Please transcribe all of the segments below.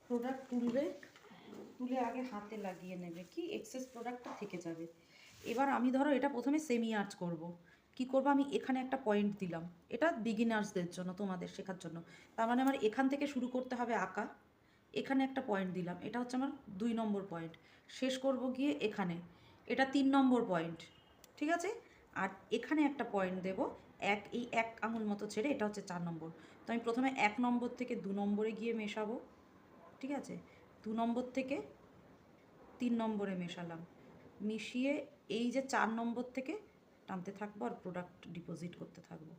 Product তুলে আগে হাতে লাগিয়ে নেবে, কি এক্সেস প্রোডাক্টটা থেকে যাবে। এবার আমি ধরো এটা প্রথমে সেমি আর্চ করব। কি করব, আমি এখানে একটা পয়েন্ট দিলাম, এটা বিগিনার্সদের জন্য, তোমাদের শেখার জন্য। তার মানে আমার এখান থেকে শুরু করতে হবে আঁকা। এখানে একটা পয়েন্ট দিলাম, এটা হচ্ছে আমার 2 নম্বর পয়েন্ট। শেষ করব গিয়ে এখানে, এটা 3 নম্বর পয়েন্ট, ঠিক আছে। আর এখানে একটা পয়েন্ট দেব, এই 1 আঙুল মতো ছেড়ে, এটা হচ্ছে 4 নম্বর। তো আমি প্রথমে 1 নম্বর থেকে 2 নম্বরে গিয়ে মেশাবো, ঠিক আছে। 2 নম্বর থেকে 3 নম্বরে মেশালাম, মিশিয়ে এই যে 4 নম্বর থেকে টানতে থাকবো আর প্রোডাক্ট ডিপোজিট করতে থাকবো।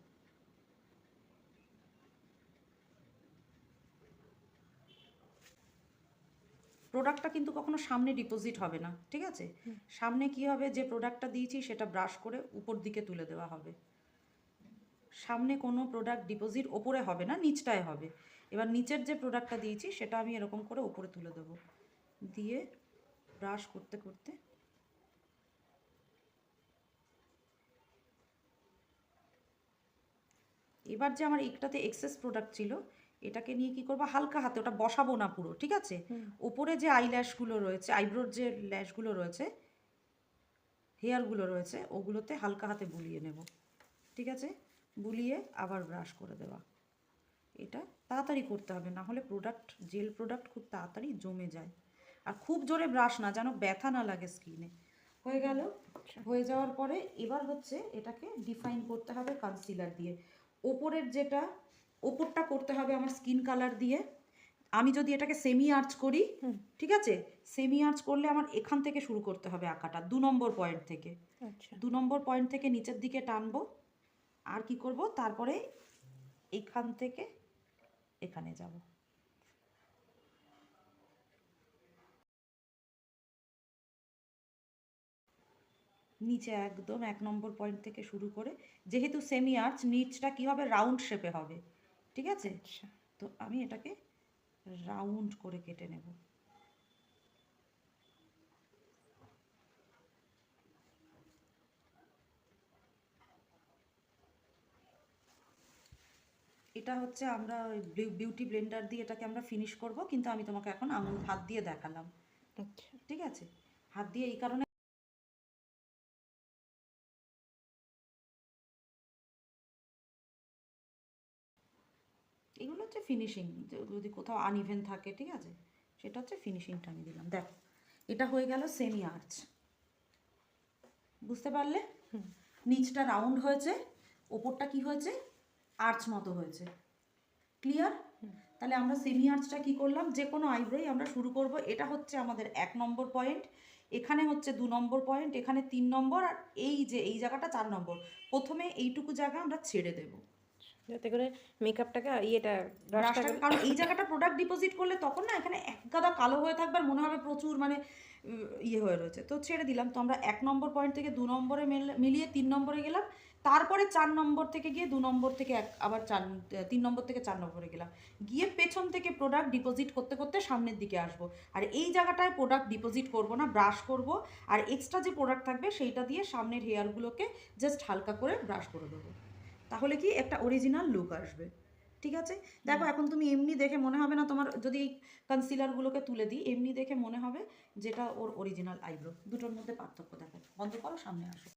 প্রোডাক্টটা কিন্তু কখনো সামনে ডিপোজিট হবে না, ঠিক আছে। সামনে কি হবে, যে প্রোডাক্টটা দিয়েছি সেটা ব্রাশ করে উপর দিকে তুলে দেওয়া হবে। সামনে কোনো প্রোডাক্ট ডিপোজিট ওপরে হবে না, নিচটায় হবে। এবার নিচের যে প্রোডাক্টটা দিয়েছি সেটা আমি এরকম করে উপরে তুলে দেবো, দিয়ে ব্রাশ করতে করতে এবার যে আমার একটাতে এক্সেস প্রোডাক্ট ছিল, এটাকে নিয়ে কি করবো, হালকা হাতে, ওটা বসাবো না পুরো, ঠিক আছে। ওপরে যে আইল্যাশগুলো রয়েছে, আইব্রোর যে ল্যাশগুলো রয়েছে, হেয়ারগুলো রয়েছে, ওগুলোতে হালকা হাতে বুলিয়ে নেব, ঠিক আছে। বুলিয়ে আবার ব্রাশ করে দেওয়া। এটা তাড়াতাড়ি করতে হবে, না হলে জেল প্রোডাক্ট খুব তাড়াতাড়ি জমে যায়। আর খুব জোরে ব্রাশ না, যেন ব্যথা না লাগে স্কিনে। হয়ে গেল। হয়ে যাওয়ার পরে এবার হচ্ছে এটাকে ডিফাইন করতে হবে কনসিলার দিয়ে। ওপরটা করতে হবে আমার স্কিন কালার দিয়ে। আমি যদি এটাকে সেমি আর্চ করি, ঠিক আছে, সেমি আর্চ করলে আমার এখান থেকে শুরু করতে হবে আঁকাটা, 2 নম্বর পয়েন্ট থেকে। 2 নম্বর পয়েন্ট থেকে নিচের দিকে টানবো। আর কি করব, তারপরে এখান থেকে এখানে যাব। নিচে একদম 1 নম্বর পয়েন্ট থেকে শুরু করে, যেহেতু সেমি আর্চ, নিচটা কি হবে, রাউন্ড শেপে হবে, ঠিক আছে। তো আমি এটাকে রাউন্ড করে কেটে নেব। এটা হচ্ছে আমরা বিউটি ব্লেন্ডার দিয়ে এটাকে আমরা ফিনিশ করব, কিন্তু আমি তোমাকে এখন হাত দিয়ে দেখালাম, ঠিক আছে। হাত দিয়ে এই কারণে, এগুলো হচ্ছে ফিনিশিং, যদি কোথাও আনইভেন থাকে, ঠিক আছে, সেটা হচ্ছে ফিনিশিংটা আমি দিলাম। দেখো, এটা হয়ে গেল সেমি আর্চ, বুঝতে পারলে। নিচটা রাউন্ড হয়েছে, ওপরটা কি হয়েছে, আর্চ মতো হয়েছে। ক্লিয়ার? তাহলে আমরা সেমি আর্চটা কি করলাম, যে কোনো আইব্রোই আমরা শুরু করব। এটা হচ্ছে আমাদের 1 নম্বর পয়েন্ট, এখানে হচ্ছে 2 নম্বর পয়েন্ট, এখানে 3 নম্বর, আর এই জায়গাটা 4 নম্বর। প্রথমে এইটুকু জায়গা আমরা ছেড়ে দেব, যাতে করে মেকআপটাকে ব্রাশটাকে, কারণ এই জায়গাটা প্রোডাক্ট ডিপোজিট করলে তখন না এখানে এক গাদা কালো হয়ে থাকবে আর মনে হবে প্রচুর মানে ইয়ে হয়ে রয়েছে। তো ছেড়ে দিলাম। তো আমরা 1 নম্বর পয়েন্ট থেকে 2 নম্বরে মিলিয়ে 3 নম্বরে গেলাম, তারপরে 4 নম্বর থেকে গিয়ে 2 নম্বর থেকে আবার 3 নম্বর থেকে 4 নম্বরে গেলাম, গিয়ে পেছন থেকে প্রোডাক্ট ডিপোজিট করতে করতে সামনের দিকে আসবো। আর এই জায়গাটায় প্রোডাক্ট ডিপোজিট করব না, ব্রাশ করব। আর এক্সট্রা যে প্রোডাক্ট থাকবে সেইটা দিয়ে সামনের হেয়ারগুলোকে জাস্ট হালকা করে ব্রাশ করে দেবো। তাহলে কি একটা অরিজিনাল লুক আসবে, ঠিক আছে। দেখো, এখন তুমি এমনি দেখে মনে হবে না, তোমার যদি এই কনসিলারগুলোকে তুলে দিই, এমনি দেখে মনে হবে যেটা ওর অরিজিনাল আইব্রো। দুটোর মধ্যে পার্থক্য দেখো। বন্ধ করো, সামনে আসো।